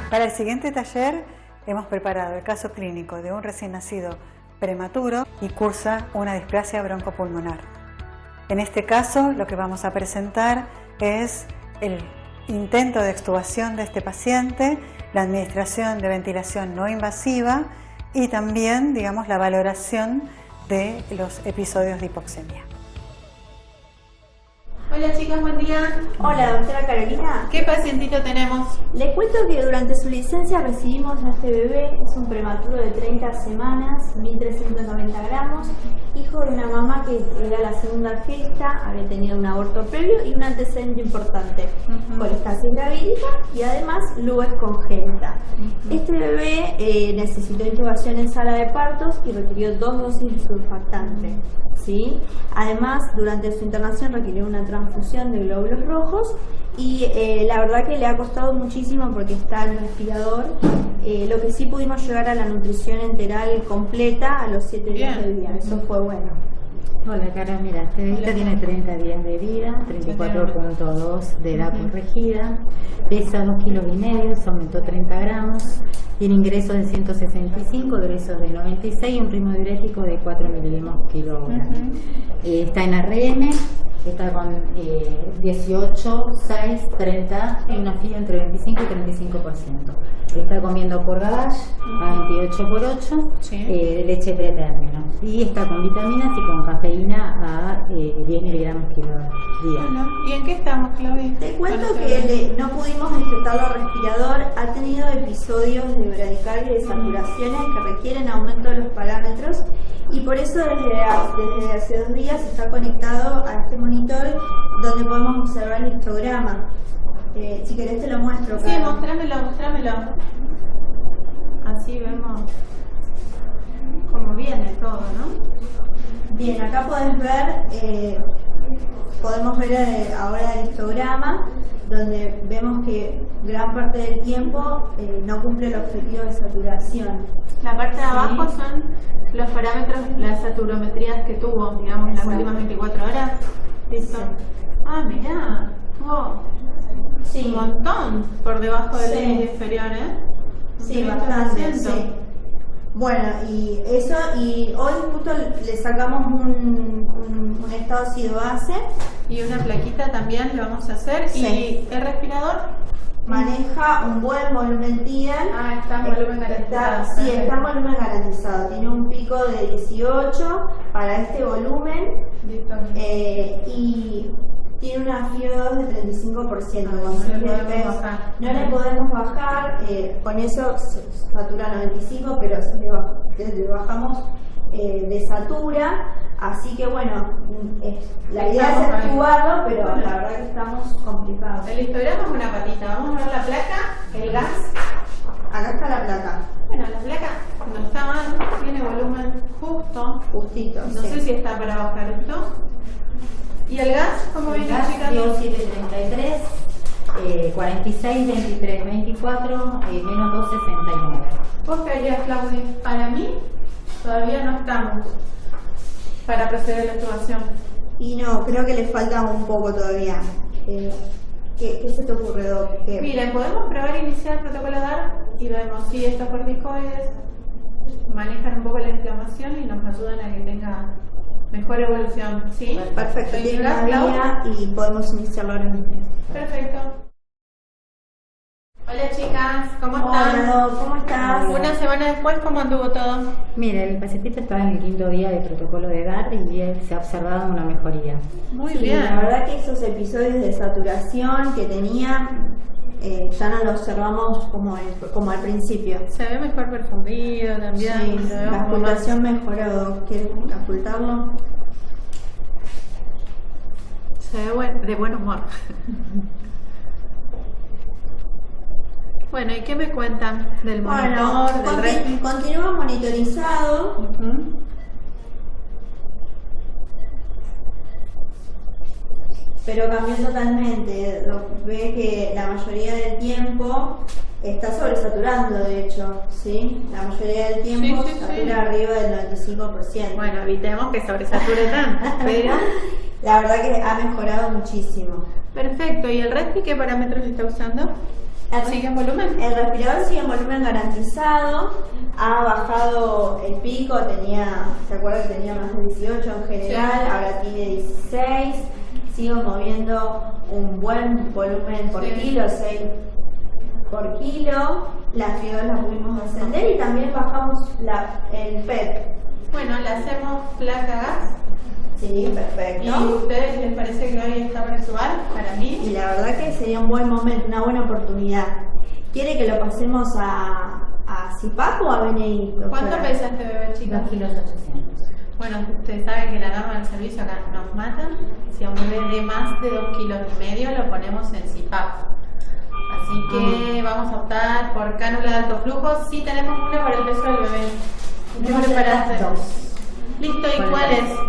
Para el siguiente taller hemos preparado el caso clínico de un recién nacido prematuro y cursa una displasia broncopulmonar. En este caso lo que vamos a presentar es el intento de extubación de este paciente, la administración de ventilación no invasiva y también, digamos, la valoración de los episodios de hipoxemia. Hola chicas, buen día. Hola, doctora Carolina. ¿Qué pacientito tenemos? Le cuento que durante su licencia recibimos a este bebé, es un prematuro de 30 semanas, 1390 gramos, hijo de una mamá que era la segunda gesta, había tenido un aborto previo y un antecedente importante, colistasis gravídica y además lubes congénita. Este bebé necesitó intubación en sala de partos y requirió 2 dosis de surfactante. ¿Sí? Además, durante su internación requirió una transfusión de glóbulos rojos y la verdad que le ha costado muchísimo porque está en respirador. Lo que sí pudimos llegar a la nutrición enteral completa a los 7 días de vida, eso fue bueno. Hola Cara, mira, este bebito tiene 30 días de vida, 34.2 de edad corregida, pesa 2,5 kilos, aumentó 30 gramos, tiene ingresos de 165, egresos de 96 y un ritmo diurético de 4 mililitros/kg. Está en RM, está con 18, 6, 30 y una fibra entre 25 y 35%. Está comiendo por gavage a 28/8 de leche pretérmino y está con vitaminas y con cafeína a 10 miligramos kilo día. Bueno, ¿y en qué estamos, Claudia? Te cuento que no pudimos insertarlo al respirador, ha tenido episodios de bradicardia y de saturaciones que requieren aumento de los parámetros y por eso desde hace 2 días está conectado a este monitor donde podemos observar el histograma. Si querés te lo muestro. Sí, mostrámelo. Así vemos cómo viene todo, ¿no? Bien, acá podemos ver ahora el histograma, donde vemos que gran parte del tiempo no cumple el objetivo de saturación. La parte de abajo son los parámetros, las saturometrías que tuvo, digamos, en las últimas 24 horas. ¿Listo? Ah, mirá, Sí. Un montón por debajo del límite inferior, ¿eh? Sí, bastante, sí. Bueno, y eso, y hoy justo le sacamos un estado ácido-base. Y una plaquita también le vamos a hacer. Sí. Y el respirador maneja un buen volumen TIEL. está en volumen garantizado. Sí, está en volumen garantizado. Tiene un pico de 18 para este volumen. Listo. Y tiene una FIO2 de 35%. No le podemos bajar, con eso satura 95, pero si le bajamos desatura. Así que bueno, la idea es extubarlo, pero bueno, la verdad que estamos complicados. El histograma es una patita. Vamos a ver la placa, el gas. Acá está la placa. Bueno, la placa no está mal, tiene volumen Justito. No sé si está para bajar esto. ¿Y el gas? ¿Cómo viene, chicas? 733, 46, 23, 24, menos 269. ¿Vos qué harías, Claudia? Para mí, todavía no estamos para proceder a la extubación. Y no, creo que le falta un poco todavía. ¿Qué se te ocurre, Doc? Miren, podemos probar iniciar el protocolo DAR y vemos si estos corticoides manejan un poco la inflamación y nos ayudan a que tenga mejor evolución, ¿sí? Perfecto, tiene una vía y podemos iniciarlo ahora mismo. Perfecto. Hola chicas, ¿cómo están? Hola, ¿cómo estás? Una semana después, ¿cómo anduvo todo? Mire, el pacientito está en el 5º día de protocolo de DAR y se ha observado una mejoría. Muy Sí, bien. la verdad que esos episodios de saturación que tenía ya no los observamos como al principio. Se ve mejor perfundido también. Sí, se ve la como más- ocultación mejoró. ¿Quieres ocultarlo? Se ve de buen humor. Bueno, ¿y qué me cuentan del monitor, del respi? Continúa monitorizado. Pero cambió totalmente. Ve que la mayoría del tiempo está sobresaturando, de hecho, ¿sí? La mayoría del tiempo Sí. satura arriba del 95%. Bueno, evitemos que sobresature tanto, pero... La verdad que ha mejorado muchísimo. Perfecto, ¿y el respi qué parámetros está usando? ¿Sigue en volumen? El respirador sigue en volumen garantizado, ha bajado el pico, ¿se acuerda que tenía más de 18 en general? Sí. Ahora tiene 16, sigo moviendo un buen volumen por kilo, 6 por kilo, la fiebre la pudimos ascender y también bajamos el PET. Bueno, le hacemos placa gas. Sí, perfecto. ¿Y a ustedes les parece que hoy está para subar? Para mí. Y la verdad que sería un buen momento, una buena oportunidad. ¿Quiere que lo pasemos a CIPAP o a BNI? ¿Cuánto pesa este bebé, chicos? 2 kilos 800. Bueno, ustedes saben que la gama del servicio acá nos mata. Si a un bebé de más de 2,5 kilos lo ponemos en CIPAP. Así que vamos a optar por cánula de alto flujo. Sí tenemos una para el peso del bebé. ¿Qué preparaste? 2. Listo, ¿y ¿Cuál cuál es? es?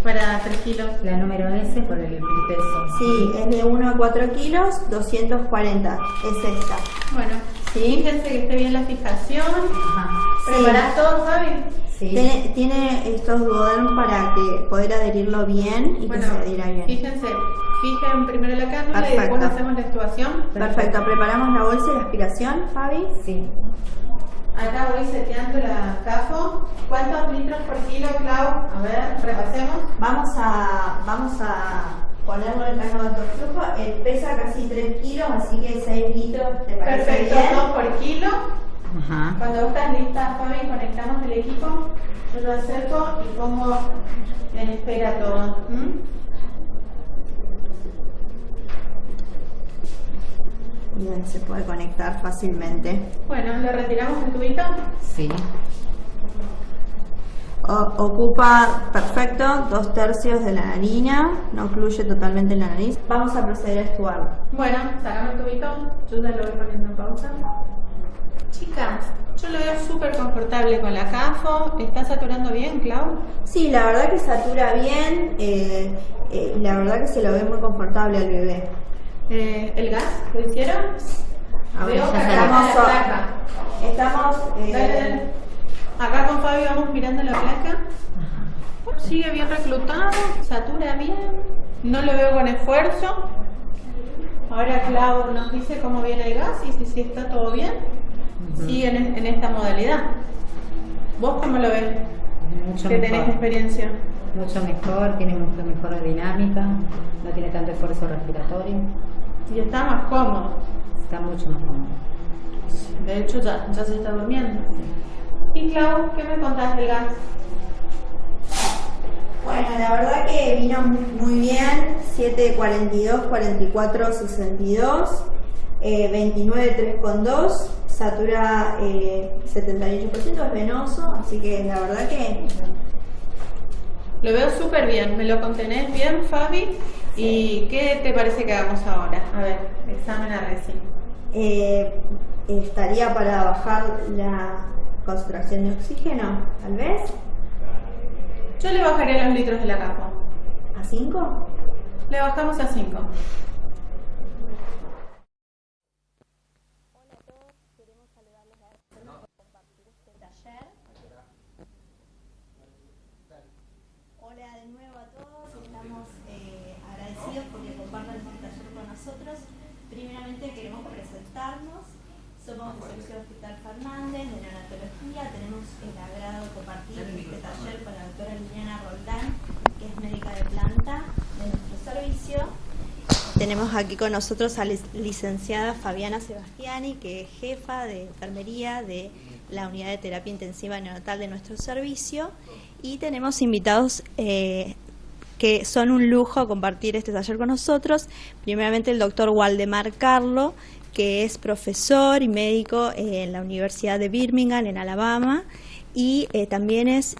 Para 3 kilos. La número S por el peso. Sí, es de 1 a 4 kilos, 240. Es esta. Bueno, ¿Sí? fíjense que esté bien la fijación. Ajá. ¿Preparás todo, Fabi? Sí. Tiene estos duoderm para que poder adherirlo bien y que se adhiera bien. Fíjense, fijen primero la cánula y Perfecto. después hacemos la extubación. Perfecto, preparamos la bolsa y la aspiración, Fabi. Sí. Acá voy seteando la CAFO. ¿Cuántos litros por kilo, Clau? A ver, repasemos. Vamos a ponerlo en el alto flujo. Pesa casi 3 kilos, así que 6 litros. ¿Te parece Perfecto, bien? 2 por kilo. Ajá. Cuando vos estás lista, Fabi, conectamos el equipo. Yo lo acerco y pongo en espera todo. Bien, se puede conectar fácilmente. Bueno, ¿le retiramos el tubito? Sí. Ocupa, perfecto, 2/3 de la narina, no ocluye totalmente la nariz. Vamos a proceder a extubarlo. Bueno, sacamos el tubito. Yo ya lo voy poniendo en pausa. Chicas, yo lo veo súper confortable con la CAFO. ¿Está saturando bien, Clau? Sí, la verdad que satura bien, la verdad que se lo ve muy confortable al bebé. ¿El gas lo hicieron? Ahora Veo ya que acá estamos, está la placa. estamos Dale. Acá con Fabi vamos mirando la placa. Sigue bien reclutado, satura bien, no lo veo con esfuerzo. Ahora Clau nos dice cómo viene el gas y si está todo bien. Sigue en esta modalidad. ¿Vos cómo lo ves? Mucho Que mejor. tenés experiencia. Mucho mejor, tiene mucho mejor dinámica, no tiene tanto esfuerzo respiratorio, Y está más cómodo. está mucho más cómodo. De hecho ya se está durmiendo. Y Clau, ¿qué me contás del gas? Bueno, la verdad que vino muy bien, 7:42, 44, 62, 29, 3,2, satura 78%, es venoso, así que la verdad que... Lo veo súper bien, me lo contenés bien, Fabi. ¿Y qué te parece que hagamos ahora? A ver, examen a Reci. estaría para bajar la concentración de oxígeno, tal vez, Yo le bajaré los litros de la CAFO. a 5. Le bajamos a 5. Hola de nuevo a todos, estamos agradecidos porque compartan este taller con nosotros. Primeramente queremos presentarnos, somos del Servicio de Hospital Fernández de Neonatología, tenemos el agrado de compartir este taller con la doctora Liliana Roldán, que es médica de planta de nuestro servicio. Tenemos aquí con nosotros a la licenciada Fabiana Sebastiani, que es jefa de enfermería de la unidad de terapia intensiva neonatal de nuestro servicio, y tenemos invitados que son un lujo compartir este taller con nosotros. Primeramente el doctor Waldemar Carlo, que es profesor y médico en la Universidad de Birmingham, en Alabama, y también es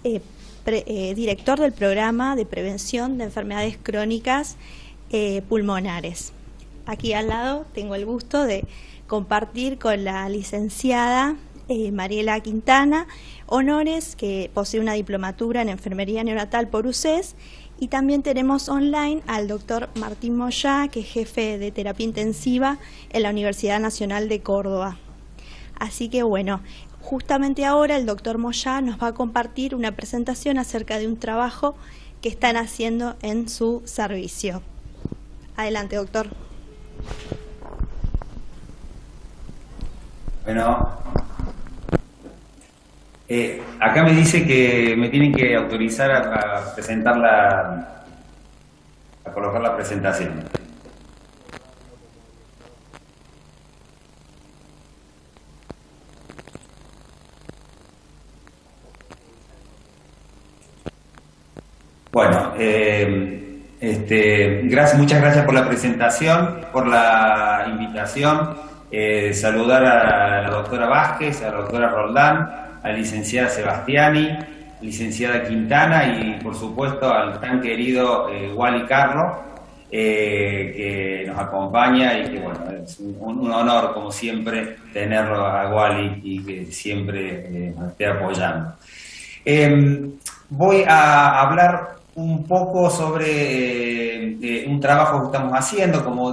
director del programa de prevención de enfermedades crónicas pulmonares. Aquí al lado tengo el gusto de compartir con la licenciada Mariela Quintana Honores, que posee una diplomatura en enfermería neonatal por UCES, y también tenemos online al doctor Martín Moyá, que es jefe de terapia intensiva en la Universidad Nacional de Córdoba. Así que bueno, justamente ahora el doctor Moyá nos va a compartir una presentación acerca de un trabajo que están haciendo en su servicio. Adelante, doctor. Bueno, acá me dice que me tienen que autorizar a presentar a colocar la presentación. Bueno, muchas gracias por la presentación, por la invitación. Saludar a la doctora Vázquez, a la doctora Roldán, a la licenciada Sebastiani, licenciada Quintana y por supuesto al tan querido Wally Carlo, que nos acompaña y que bueno, es un honor como siempre tenerlo a Wally y que siempre nos esté apoyando. Voy a hablar un poco sobre un trabajo que estamos haciendo, como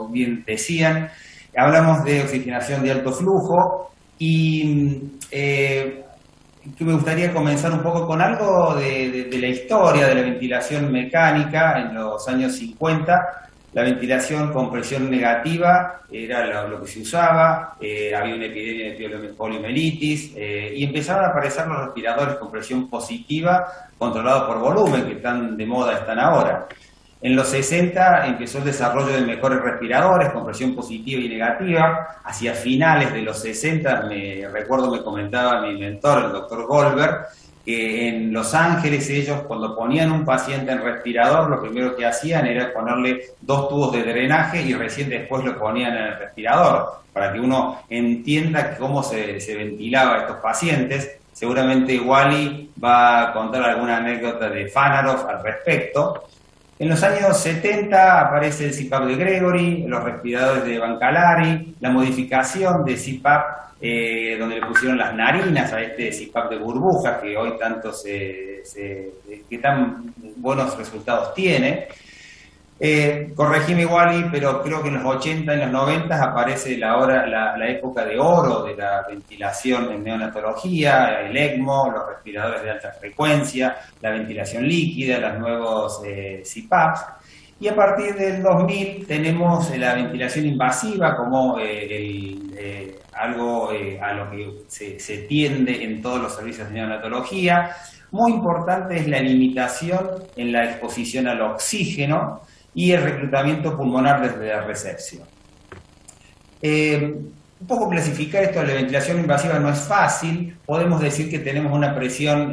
bien decían, hablamos de oxigenación de alto flujo y que me gustaría comenzar un poco con algo de la historia de la ventilación mecánica en los años 50. La ventilación con presión negativa era lo que se usaba, había una epidemia de poliomielitis y empezaron a aparecer los respiradores con presión positiva controlados por volumen, que están de moda, están ahora. En los 60 empezó el desarrollo de mejores respiradores con presión positiva y negativa. Hacia finales de los 60, me comentaba mi mentor, el doctor Goldberg, que en Los Ángeles ellos cuando ponían un paciente en respirador, lo primero que hacían era ponerle 2 tubos de drenaje y recién después lo ponían en el respirador, para que uno entienda cómo se ventilaba a estos pacientes. Seguramente Wally va a contar alguna anécdota de Fanaroff al respecto. En los años 70 aparece el CPAP de Gregory, los respiradores de Bancalari, la modificación de CPAP, donde le pusieron las narinas a este CPAP de burbujas que hoy tanto que tan buenos resultados tiene. Corregime Wally, pero creo que en los 80 y en los 90 aparece la época de oro de la ventilación en neonatología, el ECMO, los respiradores de alta frecuencia, la ventilación líquida, los nuevos CPAPs. Y a partir del 2000 tenemos la ventilación invasiva como algo a lo que se tiende en todos los servicios de neonatología. Muy importante es la limitación en la exposición al oxígeno y el reclutamiento pulmonar desde la recepción. Un poco clasificar esto de la ventilación invasiva no es fácil. Podemos decir que tenemos una presión,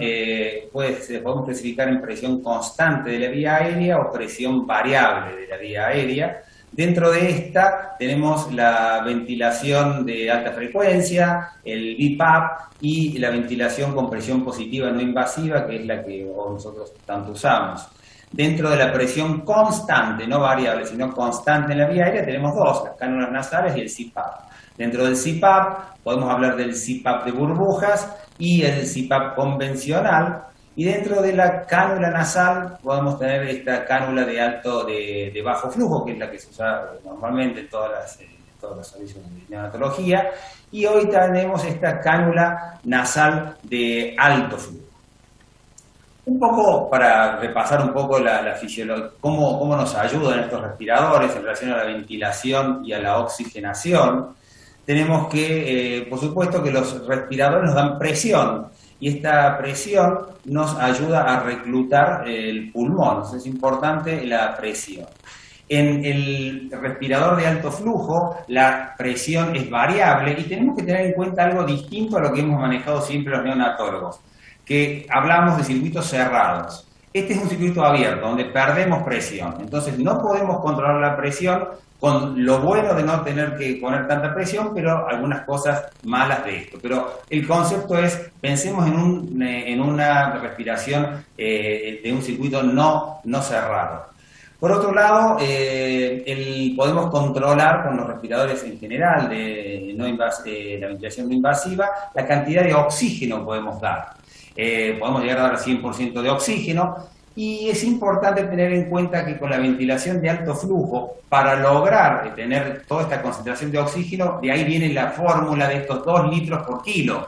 podemos clasificar en presión constante de la vía aérea o presión variable de la vía aérea. Dentro de esta tenemos la ventilación de alta frecuencia, el BiPAP y la ventilación con presión positiva no invasiva, que es la que nosotros tanto usamos. Dentro de la presión constante, no variable, sino constante en la vía aérea, tenemos 2, las cánulas nasales y el CPAP. Dentro del CPAP podemos hablar del CPAP de burbujas y el CPAP convencional. Y dentro de la cánula nasal podemos tener esta cánula de bajo flujo, que es la que se usa normalmente en todos los servicios de neonatología. Y hoy tenemos esta cánula nasal de alto flujo. Un poco para repasar un poco la fisiología, cómo nos ayudan estos respiradores en relación a la ventilación y a la oxigenación. Tenemos que, por supuesto, que los respiradores nos dan presión y esta presión nos ayuda a reclutar el pulmón. Entonces es importante la presión. En el respirador de alto flujo la presión es variable y tenemos que tener en cuenta algo distinto a lo que hemos manejado siempre los neonatólogos, que hablamos de circuitos cerrados. Este es un circuito abierto, donde perdemos presión. Entonces no podemos controlar la presión, con lo bueno de no tener que poner tanta presión, pero algunas cosas malas de esto. Pero el concepto es, pensemos en una respiración de un circuito no cerrado. Por otro lado, podemos controlar con los respiradores en general de la ventilación no invasiva la cantidad de oxígeno que podemos dar. Podemos llegar a dar 100% de oxígeno y es importante tener en cuenta que con la ventilación de alto flujo, para lograr tener toda esta concentración de oxígeno, de ahí viene la fórmula de estos 2 litros por kilo,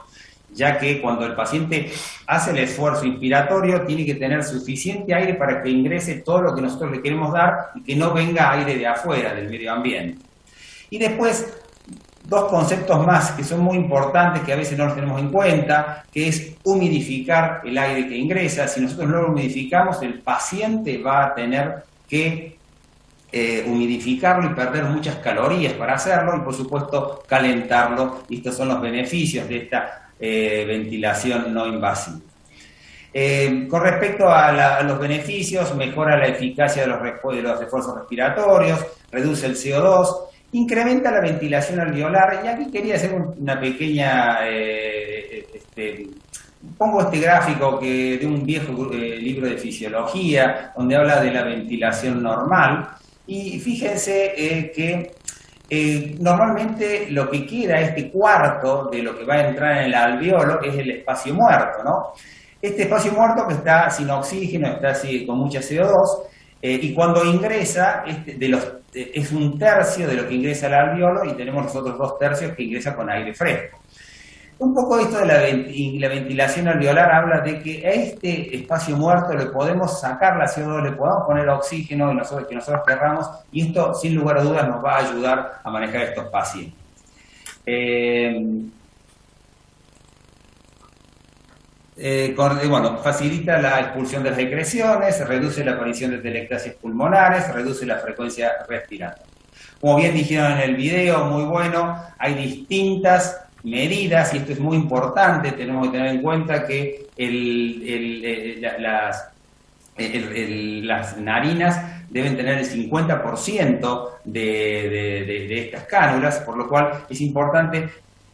ya que cuando el paciente hace el esfuerzo inspiratorio tiene que tener suficiente aire para que ingrese todo lo que nosotros le queremos dar y que no venga aire de afuera, del medio ambiente. Y después dos conceptos más que son muy importantes, que a veces no los tenemos en cuenta, que es humidificar el aire que ingresa. Si nosotros no lo humidificamos, el paciente va a tener que humidificarlo y perder muchas calorías para hacerlo, y por supuesto calentarlo, y estos son los beneficios de esta ventilación no invasiva. Con respecto a los beneficios, mejora la eficacia de los refuerzos respiratorios, reduce el CO2, incrementa la ventilación alveolar, y aquí quería hacer una pequeña... pongo este gráfico de un viejo libro de fisiología, donde habla de la ventilación normal, y fíjense que normalmente lo que queda, este cuarto de lo que va a entrar en el alveolo, es el espacio muerto, ¿no? Este espacio muerto que está sin oxígeno, está así con mucha CO2, y cuando ingresa, es un tercio de lo que ingresa al alveolo, y tenemos los otros 2 tercios que ingresa con aire fresco. Un poco esto de la ventilación alveolar habla de que a este espacio muerto le podemos sacar la CO2, le podemos poner oxígeno que nosotros querramos, y esto sin lugar a dudas nos va a ayudar a manejar estos pacientes. Facilita la expulsión de las secreciones, reduce la aparición de telectasias pulmonares, reduce la frecuencia respiratoria. Como bien dijeron en el video, muy bueno, hay distintas medidas, y esto es muy importante, tenemos que tener en cuenta que las narinas deben tener el 50% de estas cánulas, por lo cual es importante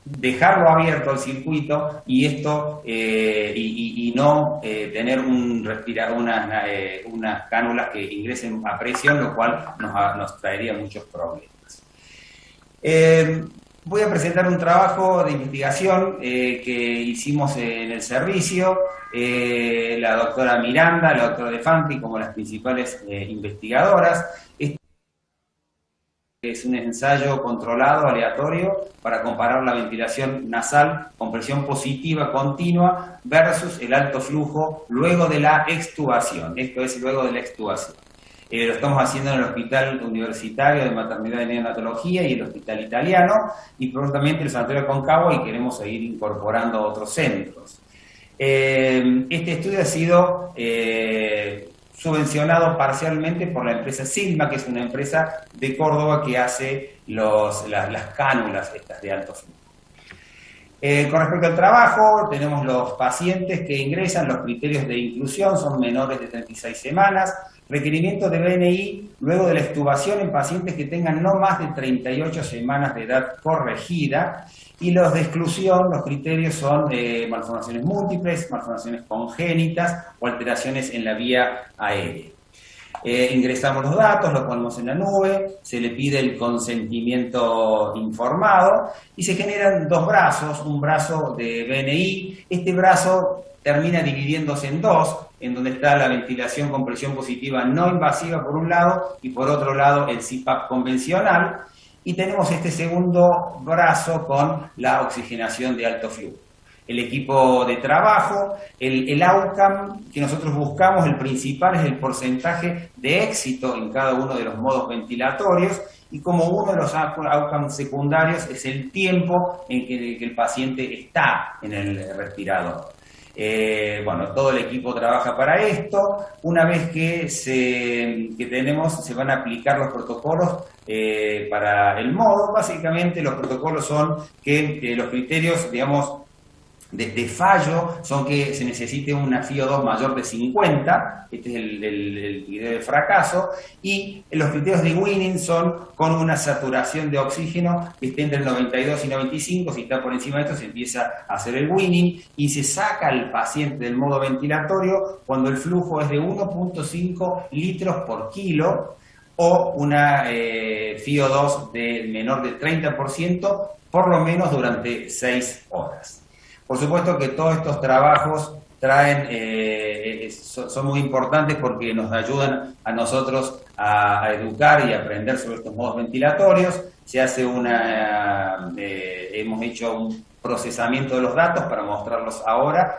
dejarlo abierto al circuito, y esto y no tener unas cánulas que ingresen a presión, lo cual nos traería muchos problemas. Voy a presentar un trabajo de investigación que hicimos en el servicio, la doctora Miranda, la doctora De Fanti como las principales investigadoras. Es un ensayo controlado, aleatorio, para comparar la ventilación nasal con presión positiva continua versus el alto flujo luego de la extubación. Esto es luego de la extubación. Lo estamos haciendo en el Hospital Universitario de Maternidad y Neonatología y el Hospital Italiano, y prontamente el Sanatorio Aconcagua, y queremos seguir incorporando otros centros. Este estudio ha sido subvencionado parcialmente por la empresa Silma, que es una empresa de Córdoba que hace las cánulas estas de alto flujo. Con respecto al trabajo, tenemos los pacientes que ingresan, los criterios de inclusión son menores de 36 semanas, requerimiento de BNI luego de la extubación en pacientes que tengan no más de 38 semanas de edad corregida, y los de exclusión, los criterios son malformaciones múltiples, malformaciones congénitas o alteraciones en la vía aérea. Ingresamos los datos, los ponemos en la nube, se le pide el consentimiento informado y se generan 2 brazos, un brazo de BNI. Este brazo termina dividiéndose en 2, en donde está la ventilación con presión positiva no invasiva por un lado, y por otro lado el CPAP convencional, y tenemos este segundo brazo con la oxigenación de alto flujo. El equipo de trabajo, el outcome que nosotros buscamos, el principal es el porcentaje de éxito en cada uno de los modos ventilatorios, y como uno de los outcomes secundarios es el tiempo en que el paciente está en el respirador. Todo el equipo trabaja para esto. Una vez que se van a aplicar los protocolos para el modo. Básicamente los protocolos son que los criterios, digamos, de fallo son que se necesite una FiO2 mayor de 50, este es el criterio de fracaso, y los criterios de winning son con una saturación de oxígeno que esté entre el 92 y 95, si está por encima de esto se empieza a hacer el winning, y se saca al paciente del modo ventilatorio cuando el flujo es de 1.5 litros por kilo, o una FiO2 de menor del 30%, por lo menos durante 6 horas. Por supuesto que todos estos trabajos son muy importantes porque nos ayudan a nosotros a educar y aprender sobre estos modos ventilatorios. Se hace hemos hecho un procesamiento de los datos para mostrarlos ahora.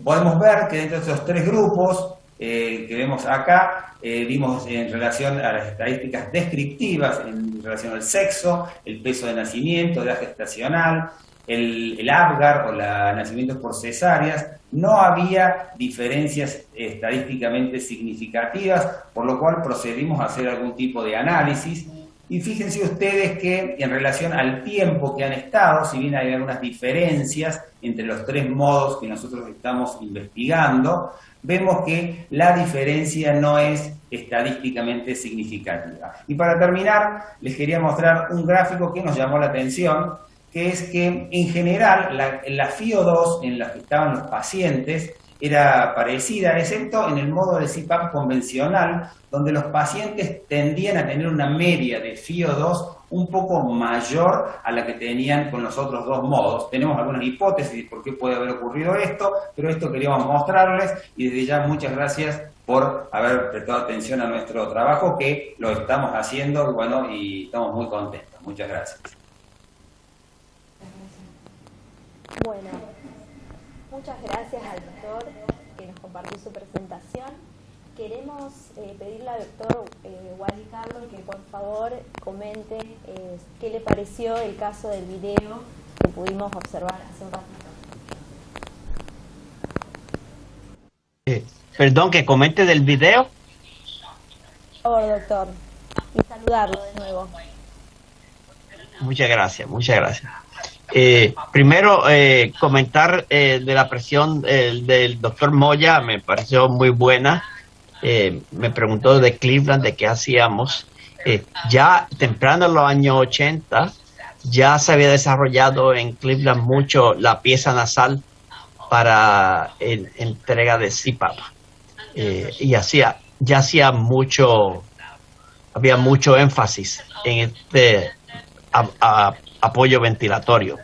Podemos ver que dentro de estos 3 grupos que vemos acá, vimos en relación a las estadísticas descriptivas en en relación al sexo, el peso de nacimiento, edad gestacional, el Apgar o nacimientos por cesáreas. No había diferencias estadísticamente significativas, por lo cual procedimos a hacer algún tipo de análisis. Y fíjense ustedes que en relación al tiempo que han estado, si bien hay algunas diferencias entre los 3 modos que nosotros estamos investigando, vemos que la diferencia no es estadísticamente significativa. Y para terminar, les quería mostrar un gráfico que nos llamó la atención, que es que en general la FiO2 en la que estaban los pacientes era parecida, excepto en el modo de CPAP convencional, donde los pacientes tendían a tener una media de FiO2 un poco mayor a la que tenían con los otros 2 modos. Tenemos algunas hipótesis de por qué puede haber ocurrido esto, pero esto queríamos mostrarles, y desde ya muchas gracias por haber prestado atención a nuestro trabajo, que lo estamos haciendo, y bueno, y estamos muy contentos. Muchas gracias. Bueno, muchas gracias al doctor que nos compartió su presentación. Queremos pedirle al doctor Wally Carlo que por favor comente qué le pareció el caso del video que pudimos observar hace un ratito. Perdón, que comente del video. Por favor, doctor, y saludarlo de nuevo. Muchas gracias, muchas gracias. Primero, comentar de la presión del doctor Moya, me pareció muy buena. Me preguntó de Cleveland, de qué hacíamos. Ya temprano en los años 80, ya se había desarrollado en Cleveland mucho la pieza nasal para entrega de CPAP. Y había mucho énfasis en este apoyo ventilatorio.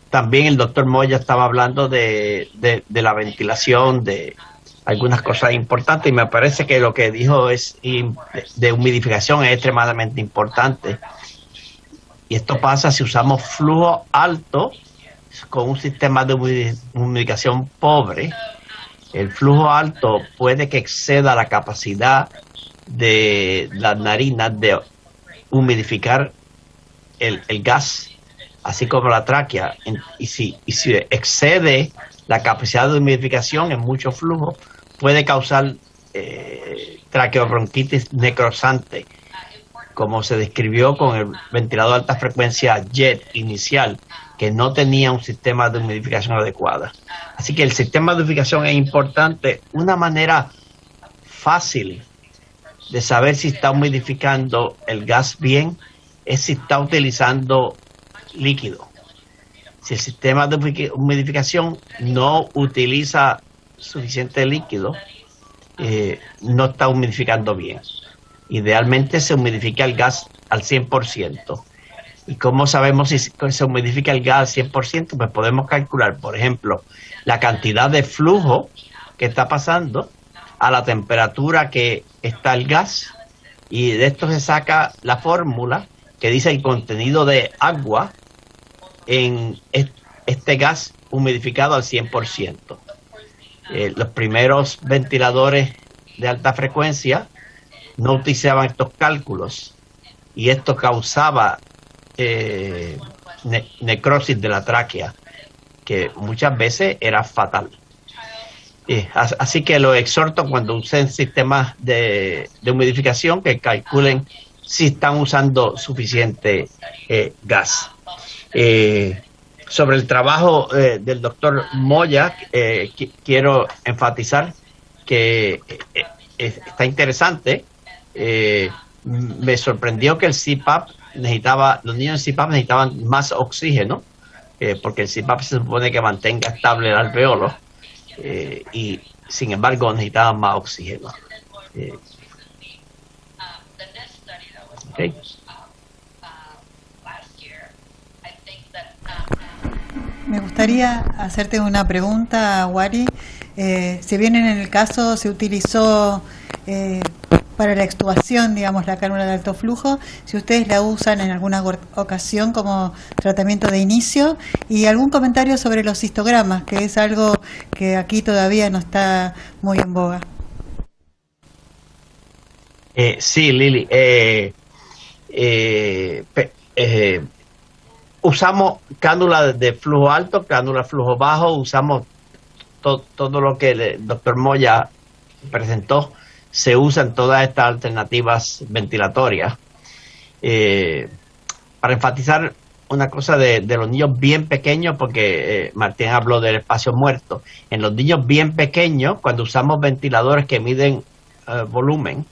También el doctor Moya estaba hablando de la ventilación, de algunas cosas importantes, y me parece que lo que dijo de humidificación es extremadamente importante. Y esto pasa si usamos flujo alto con un sistema de humidificación pobre. El flujo alto puede que exceda la capacidad de las narinas de humidificar el gas, así como la tráquea, y si excede la capacidad de humidificación en mucho flujo, puede causar traqueobronquitis necrosante, como se describió con el ventilador de alta frecuencia JET inicial, que no tenía un sistema de humidificación adecuada. Así que el sistema de humidificación es importante. Una manera fácil de saber si está humidificando el gas bien es si está utilizando líquido. Si el sistema de humidificación no utiliza suficiente líquido, no está humidificando bien. Idealmente se humidifica el gas al 100%. ¿Y cómo sabemos si se humidifica el gas al 100%? Pues podemos calcular, por ejemplo, la cantidad de flujo que está pasando a la temperatura que está el gas, y de esto se saca la fórmula que dice el contenido de agua en este gas humidificado al 100%. Los primeros ventiladores de alta frecuencia no utilizaban estos cálculos, y esto causaba necrosis de la tráquea, que muchas veces era fatal. Así que lo exhorto, cuando usen sistemas de humidificación, que calculen si están usando suficiente gas. Sobre el trabajo del doctor Moya, quiero enfatizar que está interesante. Me sorprendió que el CPAP los niños en CPAP necesitaban más oxígeno, porque el CPAP se supone que mantenga estable el alveolo, y sin embargo necesitaban más oxígeno. Okay. Me gustaría hacerte una pregunta, Wally. Si bien en el caso se utilizó para la extubación, digamos, la cánula de alto flujo, si ustedes la usan en alguna ocasión como tratamiento de inicio, y algún comentario sobre los histogramas, que es algo que aquí todavía no está muy en boga. Sí, Lili. Usamos cánula de flujo alto, cánula de flujo bajo, usamos todo lo que el doctor Moya presentó, se usan todas estas alternativas ventilatorias. Para enfatizar una cosa de los niños bien pequeños, porque Martín habló del espacio muerto. En los niños bien pequeños, cuando usamos ventiladores que miden volumen,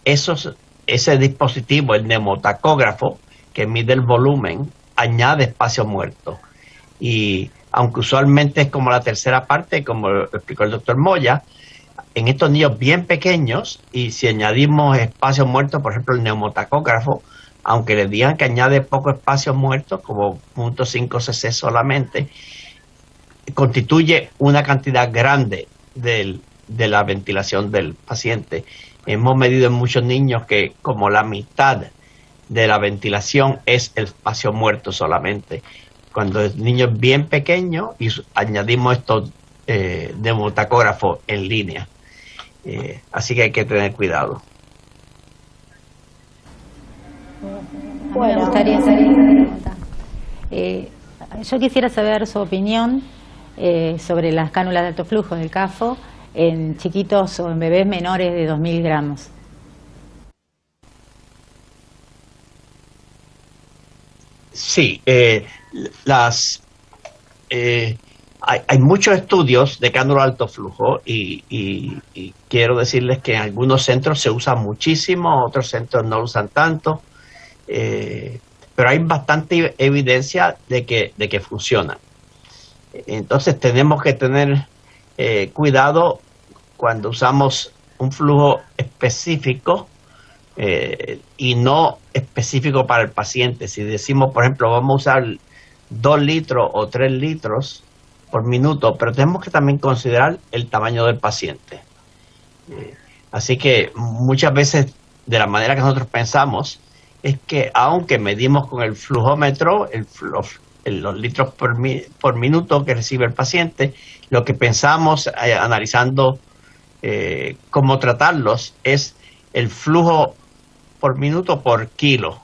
ese dispositivo, el neumotacógrafo, que mide el volumen, añade espacio muerto. Y aunque usualmente es como la tercera parte, como lo explicó el doctor Moya, en estos niños bien pequeños, y si añadimos espacio muerto, por ejemplo el neumotacógrafo, aunque les digan que añade poco espacio muerto, como 0.5 cc solamente, constituye una cantidad grande de la ventilación del paciente. Hemos medido en muchos niños que como la mitad de la ventilación es el espacio muerto solamente. Cuando el niño es bien pequeño y añadimos estos neumotacógrafos en línea. Así que hay que tener cuidado. Me gustaría hacer esta pregunta. Yo quisiera saber su opinión sobre las cánulas de alto flujo del CAFO en chiquitos o en bebés menores de 2.000 gramos. Sí, hay muchos estudios de cánula de alto flujo y quiero decirles que en algunos centros se usa muchísimo, otros centros no lo usan tanto, pero hay bastante evidencia de que funciona. Entonces tenemos que tener cuidado cuando usamos un flujo específico y no específico para el paciente. Si decimos, por ejemplo, vamos a usar 2 litros o 3 litros por minuto, pero tenemos que también considerar el tamaño del paciente. Así que muchas veces, de la manera que nosotros pensamos, es que aunque medimos con el flujómetro los litros por minuto que recibe el paciente, lo que pensamos analizando cómo tratarlos es el flujo por minuto por kilo. O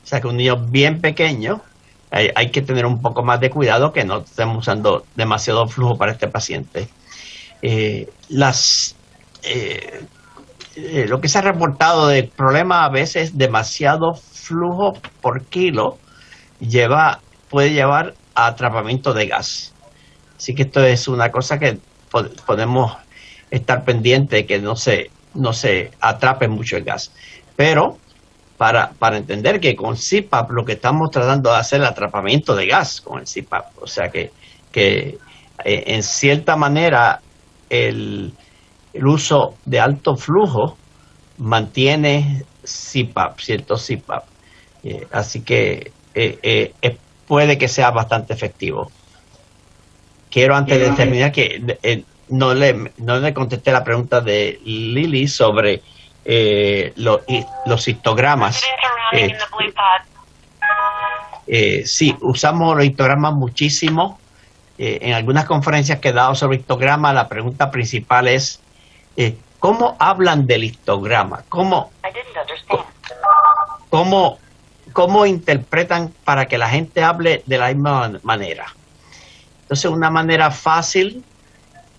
sea que un niño bien pequeño hay que tener un poco más de cuidado que no estemos usando demasiado flujo para este paciente. Lo que se ha reportado de problema a veces demasiado flujo por kilo puede llevar a atrapamiento de gas. Así que esto es una cosa que podemos estar pendiente que no se atrape mucho el gas. Pero para entender que con CPAP lo que estamos tratando de hacer es el atrapamiento de gas con el CPAP. O sea que en cierta manera el uso de alto flujo mantiene CPAP, cierto CPAP. Así que puede que sea bastante efectivo. Quiero antes de terminar que no le contesté la pregunta de Lili sobre los histogramas. Sí, usamos los histogramas muchísimo. En algunas conferencias que he dado sobre histogramas, la pregunta principal es ¿cómo hablan del histograma? ¿Cómo interpretan para que la gente hable de la misma manera? Entonces, una manera fácil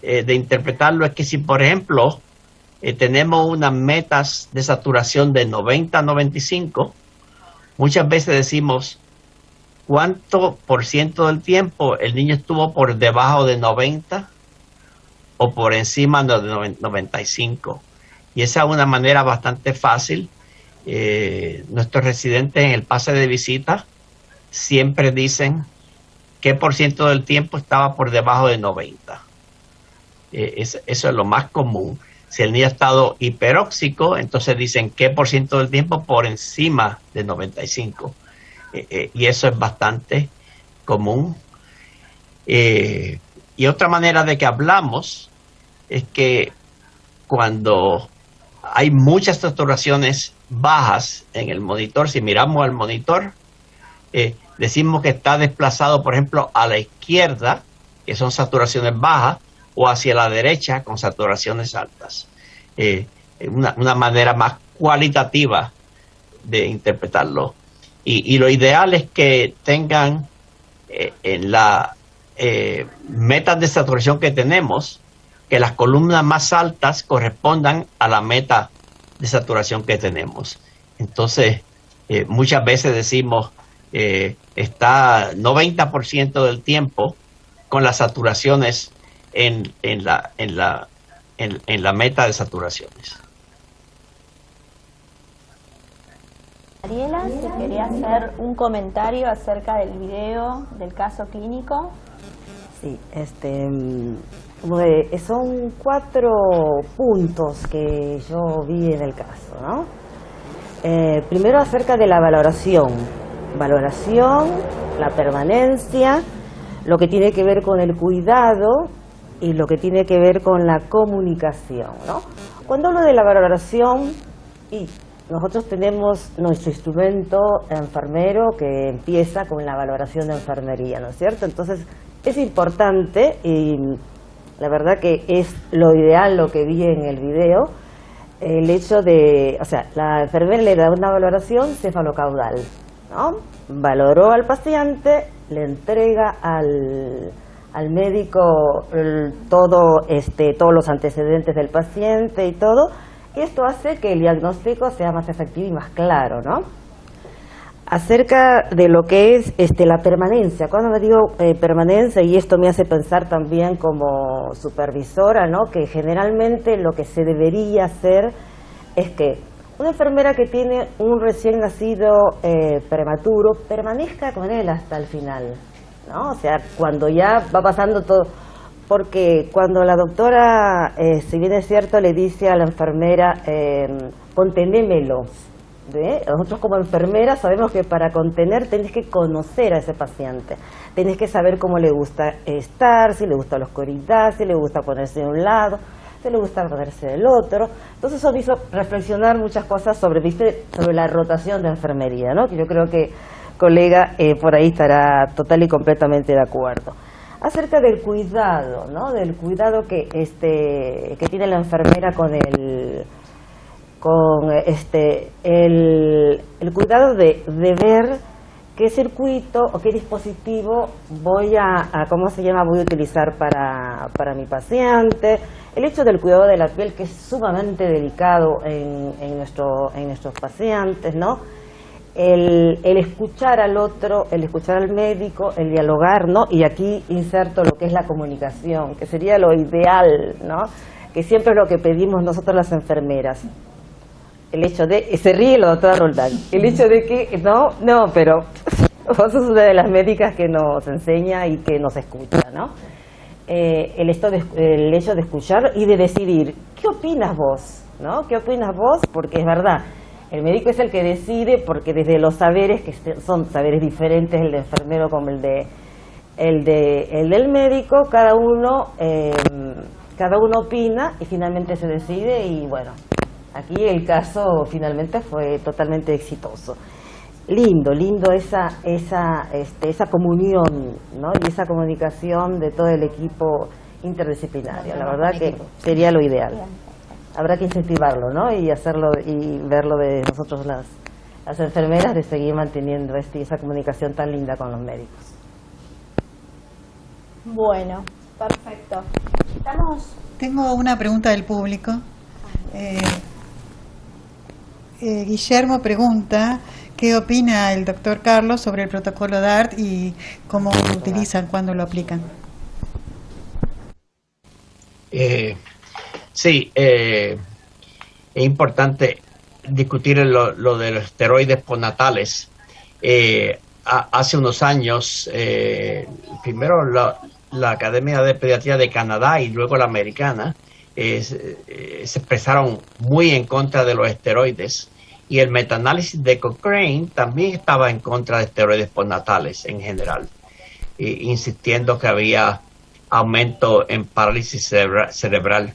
de interpretarlo es que si, por ejemplo, tenemos unas metas de saturación de 90 a 95, muchas veces decimos cuánto por ciento del tiempo el niño estuvo por debajo de 90 o por encima de 95. Y esa es una manera bastante fácil. Nuestros residentes en el pase de visita siempre dicen qué por ciento del tiempo estaba por debajo de 90. Eso es lo más común. Si el niño ha estado hiperóxico, entonces dicen qué por ciento del tiempo por encima de 95. Y eso es bastante común. Y otra manera de que hablamos es que cuando hay muchas saturaciones bajas en el monitor, si miramos al monitor, decimos que está desplazado, por ejemplo, a la izquierda, que son saturaciones bajas, o hacia la derecha con saturaciones altas. una manera más cualitativa de interpretarlo. Y lo ideal es que tengan en la metas de saturación que tenemos, que las columnas más altas correspondan a la meta de saturación que tenemos. Entonces, muchas veces decimos, está 90% del tiempo con las saturaciones en la meta de saturaciones. Mariela, te quería hacer un comentario acerca del video del caso clínico. Sí, son 4 puntos que yo vi en el caso, ¿no? Primero acerca de la valoración, la permanencia, lo que tiene que ver con el cuidado y lo que tiene que ver con la comunicación, ¿no? Cuando hablo de la valoración, y nosotros tenemos nuestro instrumento enfermero que empieza con la valoración de enfermería, ¿no es cierto? Entonces es importante, y la verdad que es lo ideal lo que vi en el video, el hecho de, o sea, la enfermera le da una valoración cefalocaudal, ¿no? Valoró al paciente, le entrega al médico todos los antecedentes del paciente y todo, y esto hace que el diagnóstico sea más efectivo y más claro, ¿no? Acerca de lo que es la permanencia, cuando me digo permanencia, y esto me hace pensar también como supervisora, ¿no? Que generalmente lo que se debería hacer es que una enfermera que tiene un recién nacido prematuro permanezca con él hasta el final, ¿no? O sea, cuando ya va pasando todo, porque cuando la doctora, si bien es cierto, le dice a la enfermera, contenémelo, nosotros como enfermeras sabemos que para contener tenés que conocer a ese paciente, tenés que saber cómo le gusta estar, si le gusta la oscuridad, si le gusta ponerse de un lado, si le gusta ponerse del otro. Entonces eso me hizo reflexionar muchas cosas sobre la rotación de enfermería, ¿no? Que yo creo que colega por ahí estará total y completamente de acuerdo. Acerca del cuidado, ¿no? Del cuidado que tiene la enfermera con el cuidado de ver qué circuito o qué dispositivo voy a utilizar para mi paciente. El hecho del cuidado de la piel, que es sumamente delicado en nuestros pacientes, ¿no? El escuchar al otro, el escuchar al médico, el dialogar, ¿no? Y aquí inserto lo que es la comunicación, que sería lo ideal, ¿no? Que siempre es lo que pedimos nosotros las enfermeras. El hecho de, se ríe la doctora Roldán, el hecho de que, pero vos sos una de las médicas que nos enseña y que nos escucha, ¿no? El hecho de escuchar y de decidir, ¿qué opinas vos? ¿No? ¿Qué opinas vos? Porque es verdad, el médico es el que decide, porque desde los saberes, que son saberes diferentes, el de enfermero como el del médico, cada uno opina y finalmente se decide, y bueno, aquí el caso finalmente fue totalmente exitoso. Lindo esa comunión, ¿no? Y esa comunicación de todo el equipo interdisciplinario. La verdad que sería lo ideal. Habrá que incentivarlo, ¿no? Y hacerlo y verlo de nosotros las enfermeras, de seguir manteniendo esa comunicación tan linda con los médicos. Bueno, perfecto. Tengo una pregunta del público. Guillermo pregunta qué opina el doctor Carlos sobre el protocolo DART y cómo lo utilizan, cuándo lo aplican. Sí, es importante discutir lo de los esteroides postnatales. Hace unos años, primero la Academia de Pediatría de Canadá y luego la americana se expresaron muy en contra de los esteroides, y el metaanálisis de Cochrane también estaba en contra de esteroides postnatales en general, insistiendo que había aumento en parálisis cerebral.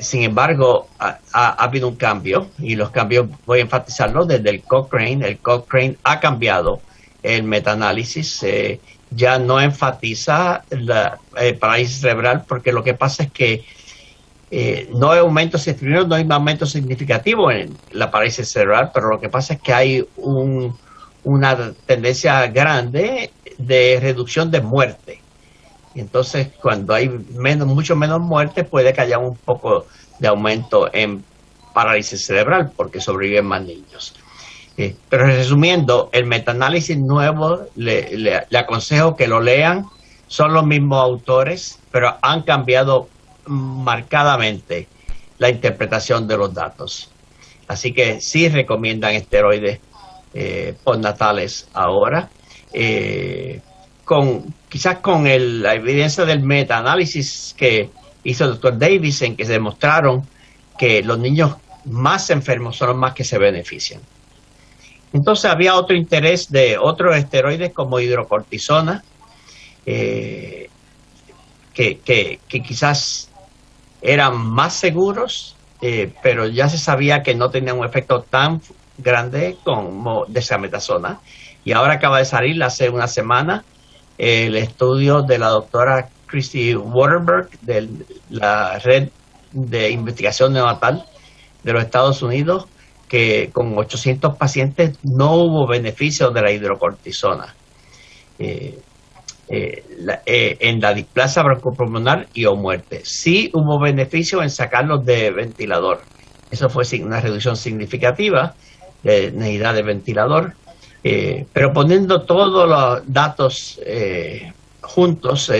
Sin embargo, ha habido un cambio, y los cambios voy a enfatizarlo desde el Cochrane. El Cochrane ha cambiado el metaanálisis, ya no enfatiza la parálisis cerebral, porque lo que pasa es que no hay aumento significativo en la parálisis cerebral, pero lo que pasa es que hay una tendencia grande de reducción de muerte. Y entonces, cuando hay mucho menos muerte, puede que haya un poco de aumento en parálisis cerebral, porque sobreviven más niños. Pero resumiendo, el metaanálisis nuevo, le aconsejo que lo lean. Son los mismos autores, pero han cambiado marcadamente la interpretación de los datos. Así que sí recomiendan esteroides postnatales ahora. Quizás con la evidencia del metaanálisis que hizo el Dr. Davis, en que se demostraron que los niños más enfermos son los más que se benefician. Entonces había otro interés de otros esteroides como hidrocortisona, que quizás eran más seguros, pero ya se sabía que no tenían un efecto tan grande como dexametasona. Y ahora acaba de salir hace una semana el estudio de la doctora Christy Waterberg de la Red de Investigación Neonatal de los Estados Unidos, que con 800 pacientes no hubo beneficio de la hidrocortisona en la displasia broncopulmonar y o muerte. Sí hubo beneficio en sacarlos de ventilador. Eso fue una reducción significativa de necesidad de ventilador. Pero poniendo todos los datos juntos,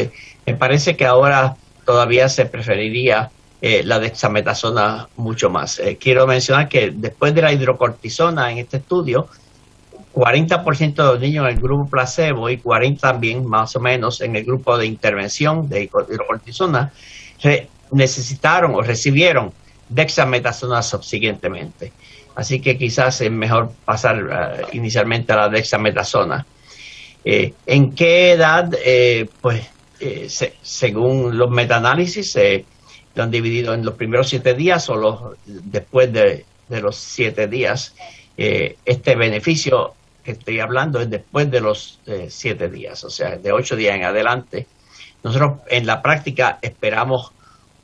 me parece que ahora todavía se preferiría la dexametasona mucho más. Quiero mencionar que después de la hidrocortisona en este estudio, 40% de los niños en el grupo placebo y 40% también más o menos en el grupo de intervención de hidrocortisona necesitaron o recibieron dexametasona subsiguientemente. Así que quizás es mejor pasar inicialmente a la dexametasona. ¿En qué edad? Según los metaanálisis, lo han dividido en los primeros 7 días o después de los 7 días. Este beneficio que estoy hablando es después de los 7 días, o sea, de 8 días en adelante. Nosotros en la práctica esperamos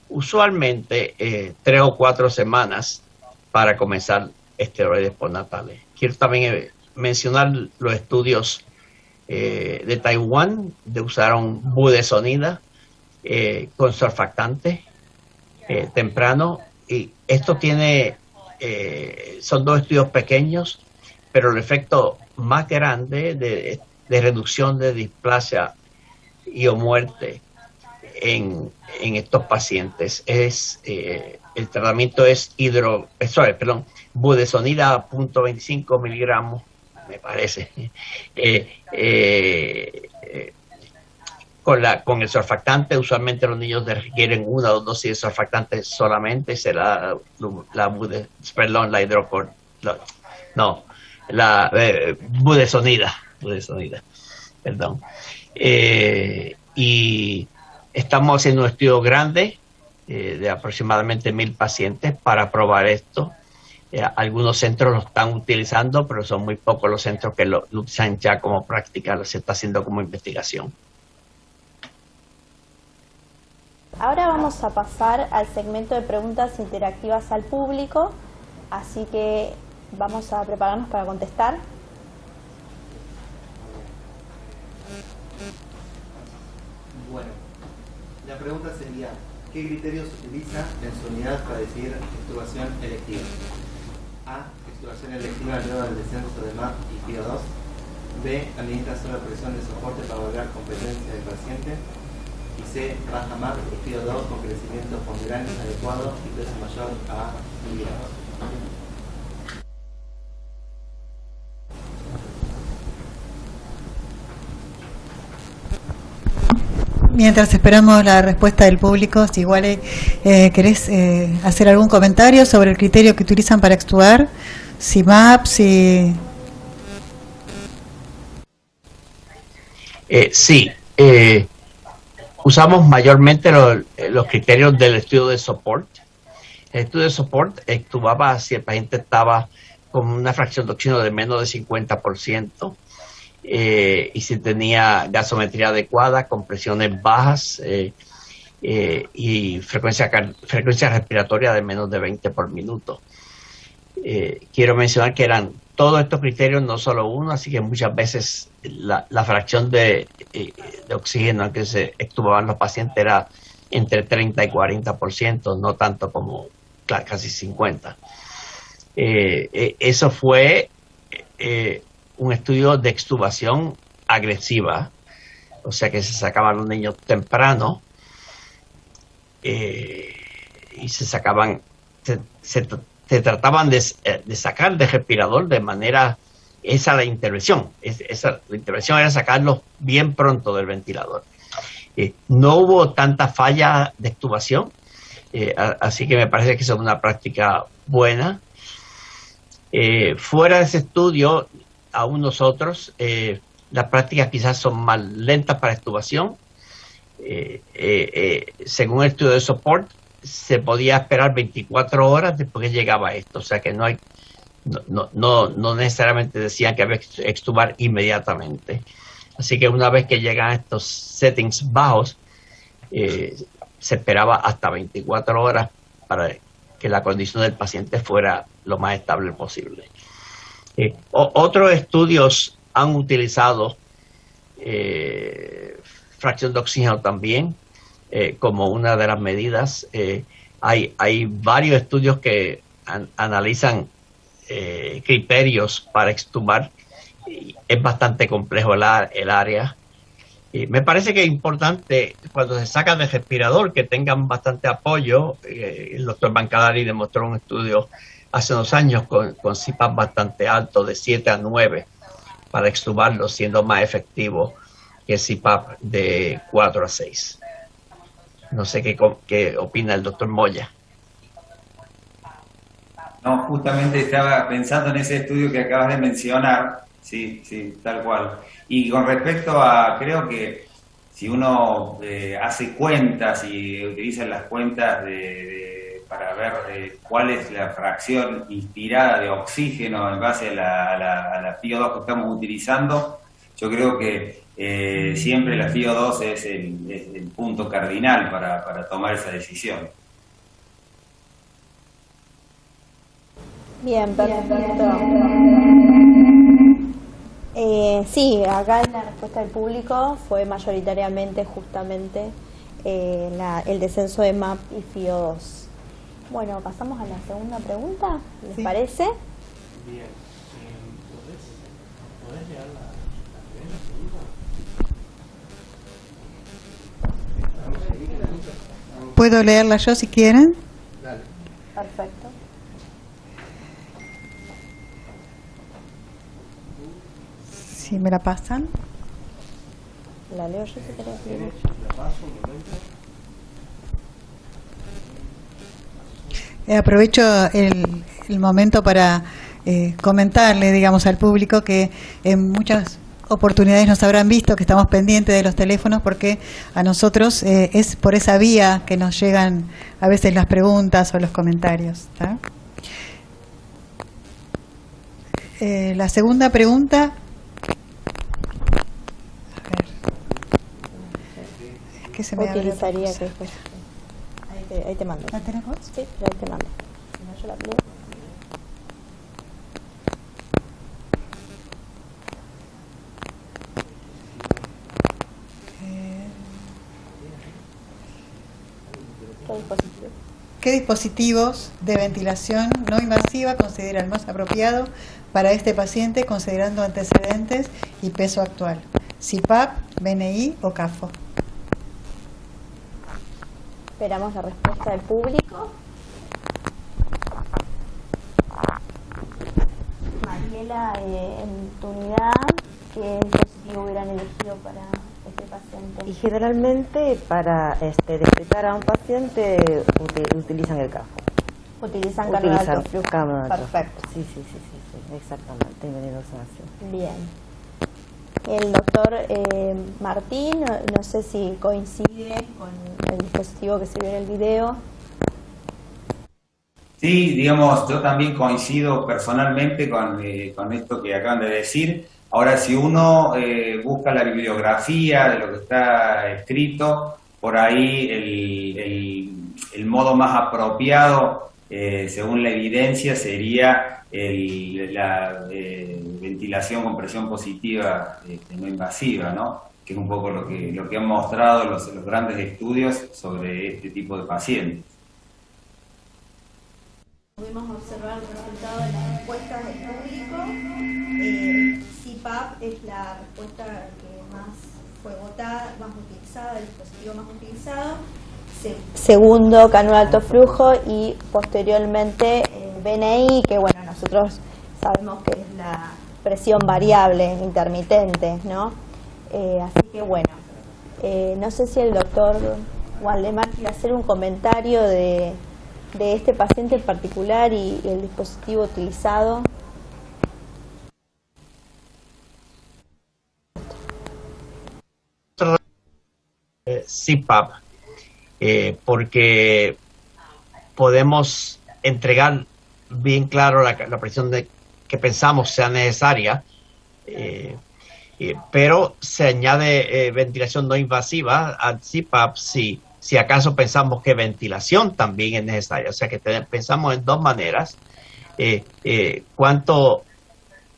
usualmente 3 o 4 semanas para comenzar esteroides postnatales. Quiero también mencionar los estudios de Taiwán, usaron budesonida con surfactante temprano, y esto son 2 estudios pequeños, pero el efecto más grande de reducción de displasia y o muerte en estos pacientes es el tratamiento es budesonida 0.25 miligramos, me parece, con el surfactante. Usualmente los niños requieren 1 o 2 dosis de surfactante solamente, será la budesonida, perdón. Y estamos haciendo un estudio grande de aproximadamente 1000 pacientes para probar esto. Algunos centros lo están utilizando, pero son muy pocos los centros que lo usan ya como práctica, se está haciendo como investigación. Ahora vamos a pasar al segmento de preguntas interactivas al público, así que vamos a prepararnos para contestar. Bueno, la pregunta sería: ¿qué criterios se utiliza en su unidad para decidir extubación electiva? A. Extubación electiva luego del descenso de MAP y PO2. B. Administra solo presión de soporte para lograr competencia del paciente. Y C. Baja MAP y PO2 con crecimiento ponderal adecuado y peso mayor a 1000 gramos. Mientras esperamos la respuesta del público, si igual querés hacer algún comentario sobre el criterio que utilizan para extubar, si MAP, si... Sí, usamos mayormente los criterios del estudio de support. El estudio de support extubaba si el paciente estaba con una fracción de oxígeno de menos de 50%. Y si tenía gasometría adecuada, con presiones bajas, y frecuencia respiratoria de menos de 20 por minuto. Quiero mencionar que eran todos estos criterios, no solo uno, así que muchas veces la fracción de oxígeno en que se extubaban los pacientes era entre 30 y 40%, no tanto como casi 50%. Eso fue un estudio de extubación agresiva, o sea que se sacaban los niños temprano y se sacaban, se trataban de sacar del respirador de manera, esa la intervención, la intervención era sacarlos bien pronto del ventilador. No hubo tanta falla de extubación, así que me parece que es una práctica buena. Fuera de ese estudio, aún nosotros, las prácticas quizás son más lentas para extubación. Según el estudio de support, se podía esperar 24 horas después que llegaba esto, o sea que no necesariamente decían que había que extubar inmediatamente. Así que una vez que llegan a estos settings bajos, se esperaba hasta 24 horas para que la condición del paciente fuera lo más estable posible. Otros estudios han utilizado fracción de oxígeno también como una de las medidas. Hay varios estudios que analizan criterios para extubar. Es bastante complejo el área. Me parece que es importante cuando se saca del respirador que tengan bastante apoyo. El doctor Bancalari demostró un estudio hace 2 años con CPAP bastante alto, de 7 a 9, para extubarlo, siendo más efectivo que el CPAP de 4 a 6. No sé qué opina el doctor Moya. No, justamente estaba pensando en ese estudio que acabas de mencionar. Sí, tal cual. Y con respecto a, creo que si uno hace cuentas y utiliza las cuentas para ver cuál es la fracción inspirada de oxígeno en base a la FiO2 que estamos utilizando, yo creo que siempre la FiO2 es el punto cardinal para tomar esa decisión. Bien, perfecto. Sí, acá en la respuesta del público fue mayoritariamente justamente el descenso de MAP y FiO2. Bueno, pasamos a la segunda pregunta, ¿les parece? Bien. ¿Podés leer la pregunta? ¿Puedo leerla yo si quieren? Dale. Perfecto. Si me la pasan. La leo yo si querés. La paso un momento. Aprovecho el momento para comentarle, digamos, al público que en muchas oportunidades nos habrán visto que estamos pendientes de los teléfonos porque a nosotros es por esa vía que nos llegan a veces las preguntas o los comentarios. ¿Tá? La segunda pregunta. A ver. Es que se me utilizaría que después. Ahí te mando. ¿La tenés vos? Sí, ahí te mando. Si no, yo la leo. ¿Qué dispositivos de ventilación no invasiva considera el más apropiado para este paciente considerando antecedentes y peso actual? ¿CPAP, BNI o CAFO? Esperamos la respuesta del público. Mariela, en tu unidad, ¿qué dispositivo hubieran elegido para este paciente? Y generalmente para despertar a un paciente utilizan el CAFO. Utilizan carga de alto flujo. Perfecto. Sí, exactamente, inmunodosación. Bien. El doctor Martín, no sé si coincide con el dispositivo que se vio en el video. Sí, digamos, yo también coincido personalmente con esto que acaban de decir. Ahora, si uno busca la bibliografía de lo que está escrito, por ahí el modo más apropiado, según la evidencia, sería la ventilación con presión positiva no invasiva, ¿no? Que es un poco lo que han mostrado los grandes estudios sobre este tipo de pacientes. Pudimos observar el resultado de las respuestas del público. CPAP es la respuesta que más fue votada, más utilizada, el dispositivo más utilizado. Segundo, cánula de alto flujo y posteriormente BNI, que bueno, nosotros sabemos que es la presión variable, intermitente, ¿no? Así que bueno, no sé si el doctor Waldemar quiere hacer un comentario de este paciente en particular y el dispositivo utilizado. CPAP, porque podemos entregar bien claro la presión que pensamos sea necesaria, pero se añade ventilación no invasiva al CPAP si acaso pensamos que ventilación también es necesaria. O sea que pensamos en dos maneras. Cuánto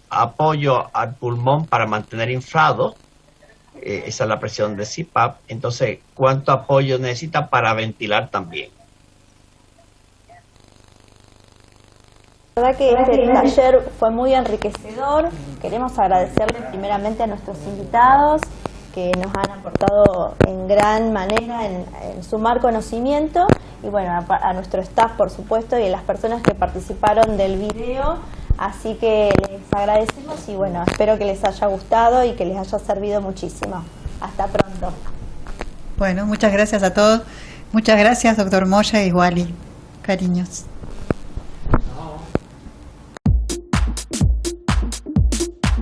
apoyo al pulmón para mantener inflado, esa es la presión de CPAP. Entonces, cuánto apoyo necesita para ventilar también. La verdad que este taller fue muy enriquecedor. Queremos agradecerle primeramente a nuestros invitados que nos han aportado en gran manera en sumar conocimiento, y bueno, a nuestro staff por supuesto, y a las personas que participaron del video. Así que les agradecemos y bueno, espero que les haya gustado y que les haya servido muchísimo. Hasta pronto. Bueno, muchas gracias a todos. Muchas gracias, doctor Moya y Wally. Cariños.